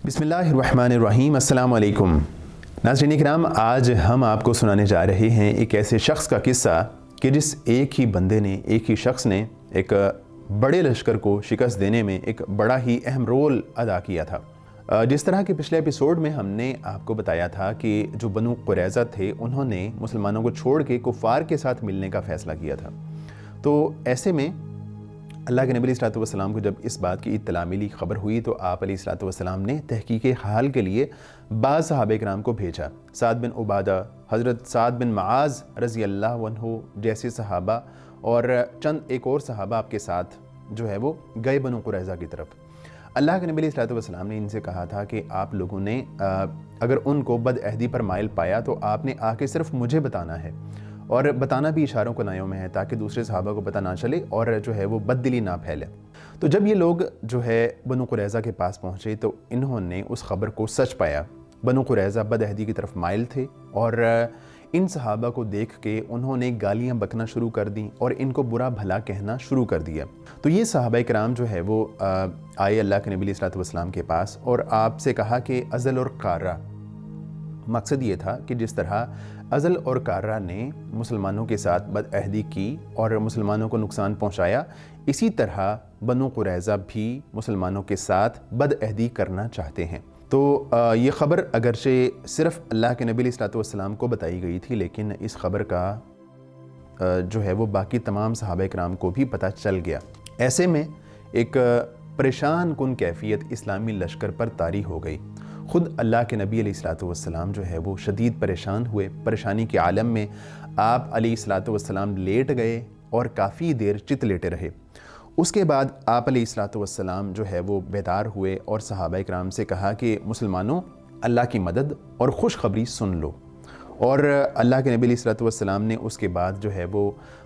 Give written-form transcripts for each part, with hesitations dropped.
बिस्मिल्लाहिर्रहमानिर्रहीम। अस्सलाम वालेकुम। नाज़रीन किराम, आज हम आपको सुनाने जा रहे हैं एक ऐसे शख्स का किस्सा कि जिस एक ही बंदे ने, एक ही शख्स ने एक बड़े लश्कर को शिकस्त देने में एक बड़ा ही अहम रोल अदा किया था। जिस तरह के पिछले एपिसोड में हमने आपको बताया था कि जो बनु कुरैज़ा थे, उन्होंने मुसलमानों को छोड़ के कुफ़ार के साथ मिलने का फ़ैसला किया था। तो ऐसे में अल्लाह के नबी अलैहिस्सलातु वस्सलाम को जब इस बात की इत्तला मिली, ख़बर हुई, तो आप अलैहिस्सलातु वस्सलाम ने तहकीक़े हाल के लिए बाज़ सहाबा किराम को भेजा। साद बिन उबादा, हज़रत साद बिन मुआज़ रज़ी अल्लाह अन्हु जैसे सहाबा और चंद एक और सहाबा आपके साथ जो है वो गए बनु कुरैज़ा की तरफ। अल्लाह के नबी अलैहिस्सलातु वस्सलाम ने इनसे कहा था कि आप लोगों ने अगर उनको बदअहदी पर माइल पाया तो आपने आके सिर्फ मुझे बताना है, और बताना भी इशारों को नायों में है ताकि दूसरे सहाबा को पता ना चले और जो है वो बददिली ना फैले। तो जब ये लोग जो है बनु कुरैज़ा के पास पहुँचे तो इन्होंने उस ख़बर को सच पाया। बनु कुरैज़ा बदअहदी की तरफ माइल थे और इन सहाबा को देख के उन्होंने गालियाँ बकना शुरू कर दी और इनको बुरा भला कहना शुरू कर दिया। तो ये सहाबा किराम जो है वो आए अल्लाह के नबी अलैहिस्सलातु वस्सलाम के पास और आपसे कहा कि अज़ल और क़ार्रा, मकसद ये था कि जिस तरह अज़ल और क़ार्रा ने मुसलमानों के साथ बदअहदी की और मुसलमानों को नुकसान पहुंचाया, इसी तरह बनु कुरैज़ा भी मुसलमानों के साथ बदअहदी करना चाहते हैं। तो ये ख़बर अगरचे सिर्फ़ अल्लाह के नबी अलैहिस्सलातु वस्सलाम को बताई गई थी, लेकिन इस ख़बर का जो है वो बाकी तमाम सहाबा किराम को भी पता चल गया। ऐसे में एक परेशान कुन कैफियत इस्लामी लश्कर पर तारी हो गई। ख़ुद अल्लाह के नबी अलैहिस्सलातु वस्सलाम जो है वो शदीद परेशान हुए। परेशानी के आलम में आप अलैहिस्सलातु वस्सलाम लेट गए और काफ़ी देर चित लेटे रहे। उसके बाद आप अलैहिस्सलातु वस्सलाम जो है वो बेदार हुए और सहाबा किराम से कहा कि मुसलमानों, अल्लाह की मदद और खुशखबरी सुन लो। और अल्लाह के नबी अलैहिस्सलातु वस्सलाम ने उसके बाद जो है वो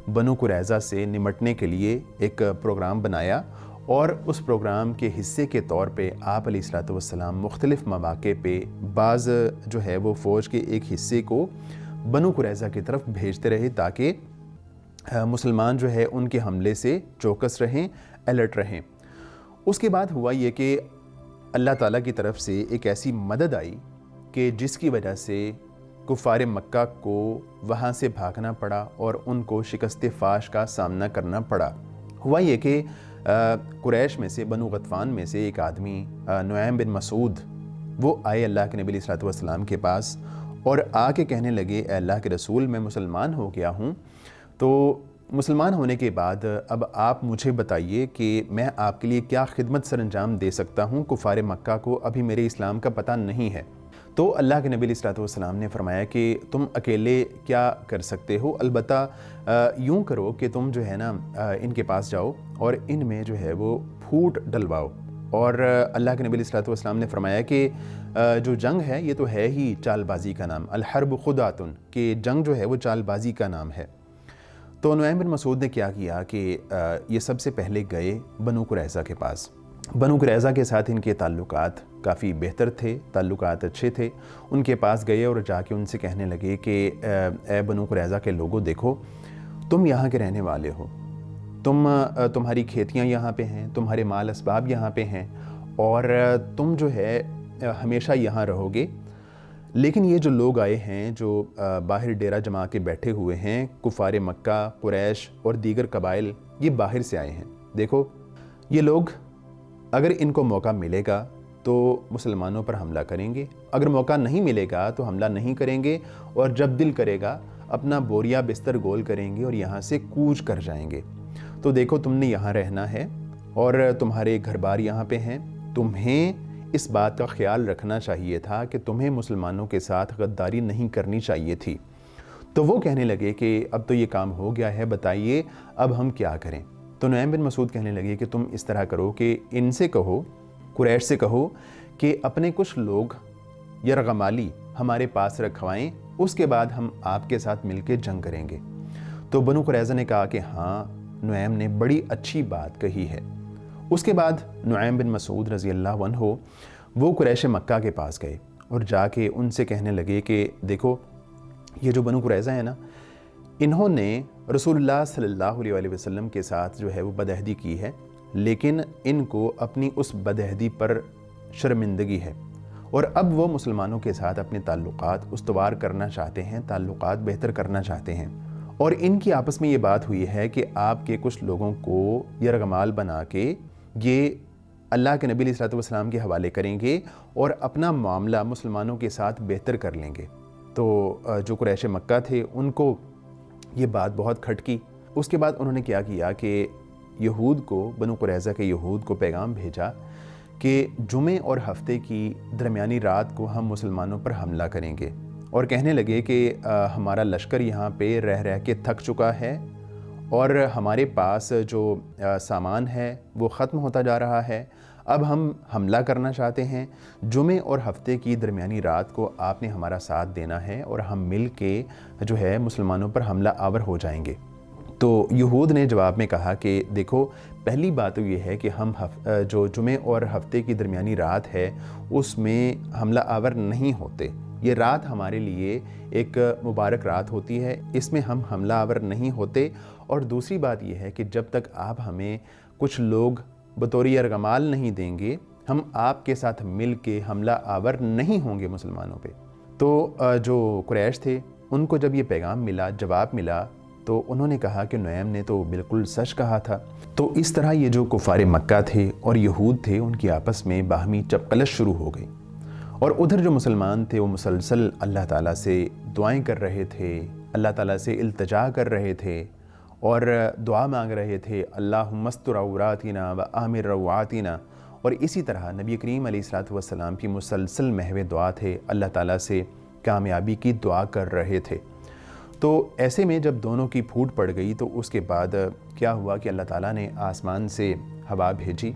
बनु कुरैज़ा से निमटने के लिए एक प्रोग्राम बनाया और उस प्रोग्राम के हिस्से के तौर पे आप अलैहिस्सलातु वस्सलाम मुख्तलिफ़ मौक़े पे बाज़ जो है वो फ़ौज के एक हिस्से को बनु कुरैज़ा की तरफ भेजते रहे ताकि मुसलमान जो है उनके हमले से चौकस रहें, अलर्ट रहें। उसके बाद हुआ ये कि अल्लाह ताला की तरफ से एक ऐसी मदद आई कि जिसकी वजह से कुफ़ार मक्का को वहाँ से भागना पड़ा और उनको शिकस्त फ़ाश का सामना करना पड़ा। हुआ ये कि कुरैश में से, बनु गतफ़ान में से एक आदमी नुआइम बिन मसूद, वो आए अल्लाह के नबी अलैहिस्सलातु वस्सलाम के पास और आके कहने लगे, ए अल्लाह के रसूल, मैं मुसलमान हो गया हूँ। तो मुसलमान होने के बाद अब आप मुझे बताइए कि मैं आपके लिए क्या खिदमत सरअंजाम दे सकता हूँ। कुफ़ार मक्का को अभी मेरे इस्लाम का पता नहीं है। तो अल्लाह के नबी अलैहिस्सलातु वस्सलाम ने फरमाया कि तुम अकेले क्या कर सकते हो, अलबत्ता यूँ करो कि तुम जो है ना इनके पास जाओ और इनमें जो है वो फूट डलवाओ। और अल्लाह के नबी अलैहिस्सलातु वस्सलाम ने फरमाया कि जो जंग है ये तो है ही चालबाजी का नाम, अल हर्ब खुदातुन, कि जंग जो है वो चालबाजी का नाम है। तो नुआइम बिन मसूद ने क्या किया कि ये सबसे पहले गए बनु कुरैज़ा के पास। बनु कुरैज़ा के साथ इनके ताल्लुकात काफ़ी बेहतर थे, ताल्लुकात अच्छे थे। उनके पास गए और जाके उनसे कहने लगे कि ए बनु कुरैज़ा के लोगों, देखो तुम यहाँ के रहने वाले हो, तुम्हारी खेतियाँ यहाँ पे हैं, तुम्हारे माल असबाब यहाँ पे हैं और तुम जो है हमेशा यहाँ रहोगे। लेकिन ये जो लोग आए हैं, जो बाहर डेरा जमा के बैठे हुए हैं, कुफ़ार मक्का, कुरैश और दीगर कबाइल, ये बाहर से आए हैं। देखो ये लोग, अगर इनको मौका मिलेगा तो मुसलमानों पर हमला करेंगे, अगर मौका नहीं मिलेगा तो हमला नहीं करेंगे और जब दिल करेगा अपना बोरिया बिस्तर गोल करेंगे और यहाँ से कूच कर जाएंगे। तो देखो तुमने यहाँ रहना है और तुम्हारे घर बार यहाँ पे हैं। तुम्हें इस बात का ख्याल रखना चाहिए था कि तुम्हें मुसलमानों के साथ गद्दारी नहीं करनी चाहिए थी। तो वो कहने लगे कि अब तो ये काम हो गया है, बताइए अब हम क्या करें। तो नुआइम बिन मसूद कहने लगे कि तुम इस तरह करो कि इनसे कहो, कुरैश से कहो कि अपने कुछ लोग यरगमाली हमारे पास रखवाएं, उसके बाद हम आपके साथ मिलकर जंग करेंगे। तो बनु कुरैज़ा ने कहा कि हाँ, नुआइम ने बड़ी अच्छी बात कही है। उसके बाद नुआइम बिन मसूद रज़ी अल्लाह अन्हु वो कुरैश मक्का के पास गए और जाके उनसे कहने लगे कि देखो ये जो बनु कुरैज़ा है ना, इन्होंने रसूलुल्लाह सल्लल्लाहु अलैहि वसल्लम के साथ जो है वो बदअहदी की है, लेकिन इनको अपनी उस बदअहदी पर शर्मिंदगी है। اور اب وہ مسلمانوں کے ساتھ اپنے تعلقات استوار کرنا چاہتے ہیں، تعلقات بہتر کرنا چاہتے ہیں، اور ان کی آپس میں یہ بات ہوئی ہے کہ آپ کے کچھ لوگوں کو یرغمال بنا کے یہ اللہ کے نبی علیہ الصلوۃ والسلام کے حوالے کریں گے اور اپنا معاملہ مسلمانوں کے ساتھ بہتر کر لیں گے۔ تو جو قریش مکہ تھے ان کو یہ بات بہت کھٹکی۔ اس کے بعد انہوں نے کیا کیا کہ یہود کو، بنو قریظہ کے یہود کو پیغام بھیجا کہ جمعے اور ہفتے کی درمیانی رات کو ہم مسلمانوں پر حملہ کریں گے، اور کہنے لگے کہ ہمارا لشکر یہاں پہ رہ کے تھک چکا ہے اور ہمارے پاس جو سامان ہے وہ ختم ہوتا جا رہا ہے، اب ہم حملہ کرنا چاہتے ہیں، جمعے اور ہفتے کی درمیانی رات کو آپ نے ہمارا ساتھ دینا ہے اور ہم مل کے جو ہے مسلمانوں پر حملہ آور ہو جائیں گے۔ تو یہود نے جواب میں کہا کہ دیکھو، پہلی بات تو یہ ہے کہ ہم جو جمعے اور ہفتے کی درمیانی رات ہے اس میں حملہ آور نہیں ہوتے، یہ رات ہمارے لیے ایک مبارک رات ہوتی ہے، اس میں ہم حملہ آور نہیں ہوتے، اور دوسری بات یہ ہے کہ جب تک آپ ہمیں کچھ لوگ بطور یرغمال نہیں دیں گے، ہم آپ کے ساتھ مل کے حملہ آور نہیں ہوں گے مسلمانوں پہ۔ تو جو قریش تھے ان کو جب یہ پیغام ملا، جواب ملا، تو انہوں نے کہا کہ نعیم نے تو بالکل سچ کہا تھا۔ تو اس طرح یہ جو کفار مکہ تھے اور یہود تھے ان کی آپس میں باہمی چپقلش شروع ہو گئی، اور ادھر جو مسلمان تھے وہ مسلسل اللہ تعالیٰ سے دعائیں کر رہے تھے، اللہ تعالیٰ سے التجا کر رہے تھے اور دعا مانگ رہے تھے، اللہم استر عوراتنا و آمن روعاتنا، اور اسی طرح نبی کریم علیہ الصلوۃ والسلام کی مسلسل محو دعا تھے، اللہ تعالیٰ سے کامیابی کی دعا کر رہے تھے۔ تو ایسے میں جب دونوں کی پھوٹ پڑ گئی تو اس کے بعد کیا ہوا کہ اللہ تعالیٰ نے آسمان سے ہوا بھیجی،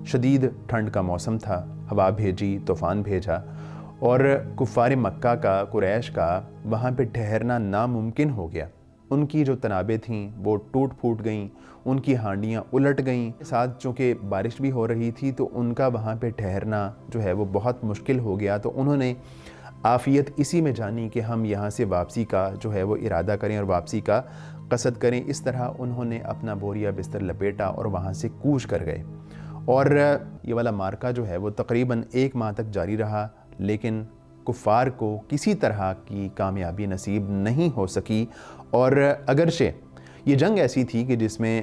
شدید ٹھنڈ کا موسم تھا، ہوا بھیجی، طوفان بھیجا، اور کفار مکہ کا، قریش کا وہاں پہ ٹھہرنا ناممکن ہو گیا۔ ان کی جو تنابیں تھیں وہ ٹوٹ پھوٹ گئیں، ان کی ہانڈیاں الٹ گئیں، ساتھ چونکہ بارش بھی ہو رہی تھی تو ان کا وہاں پہ ٹھہرنا جو ہے وہ بہت مشکل ہو گیا۔ تو انہوں نے عافیت اسی میں جانی کہ ہم یہاں سے واپسی کا جو ہے وہ ارادہ کریں اور واپسی کا قصد کریں۔ اس طرح انہوں نے اپنا بوریا بستر لپیٹا اور وہاں سے کوچ کر گئے، اور یہ والا مارکہ جو ہے وہ تقریباً 1 ماہ تک جاری رہا، لیکن کفار کو کسی طرح کی کامیابی نصیب نہیں ہو سکی۔ اور اگرچہ یہ جنگ ایسی تھی کہ جس میں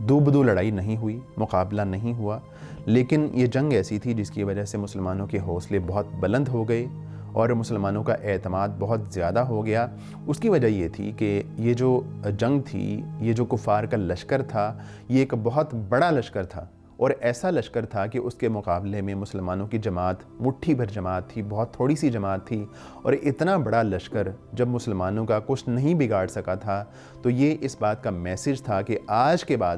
دو بدو لڑائی نہیں ہوئی، مقابلہ نہیں ہوا، لیکن یہ جنگ ایسی تھی جس کی وجہ سے مسلمانوں کے حوصلے بہت بلند ہو گئے اور مسلمانوں کا اعتماد بہت زیادہ ہو گیا۔ اس کی وجہ یہ تھی کہ یہ جو جنگ تھی، یہ جو کفار کا لشکر تھا، یہ ایک بہت بڑا لشکر تھا، اور ایسا لشکر تھا کہ اس کے مقابلے میں مسلمانوں کی جماعت مٹھی بھر جماعت تھی، بہت تھوڑی سی جماعت تھی، اور اتنا بڑا لشکر جب مسلمانوں کا کچھ نہیں بگاڑ سکا تھا تو یہ اس بات کا میسج تھا کہ آج کے بعد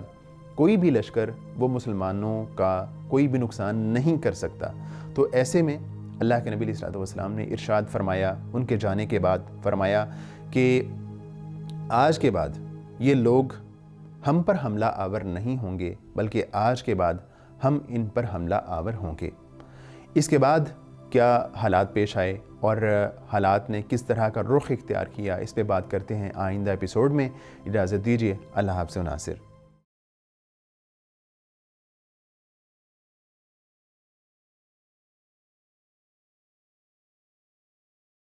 کوئی بھی لشکر وہ مسلمانوں کا کوئی بھی نقصان نہیں کر سکتا۔ تو ایسے میں اللہ کے نبی علیہ الصلوۃ والسلام نے ارشاد فرمایا، ان کے جانے کے بعد فرمایا کہ آج کے بعد یہ لوگ ہم پر حملہ آور نہیں ہوں گے، بلکہ آج کے بعد ہم ان پر حملہ آور ہوں گے۔ اس کے بعد کیا حالات پیش آئے اور حالات نے کس طرح کا رخ اختیار کیا، اس پہ بات کرتے ہیں آئندہ ایپیسوڈ میں۔ اجازت دیجیے، اللہ حافظ و ناصر۔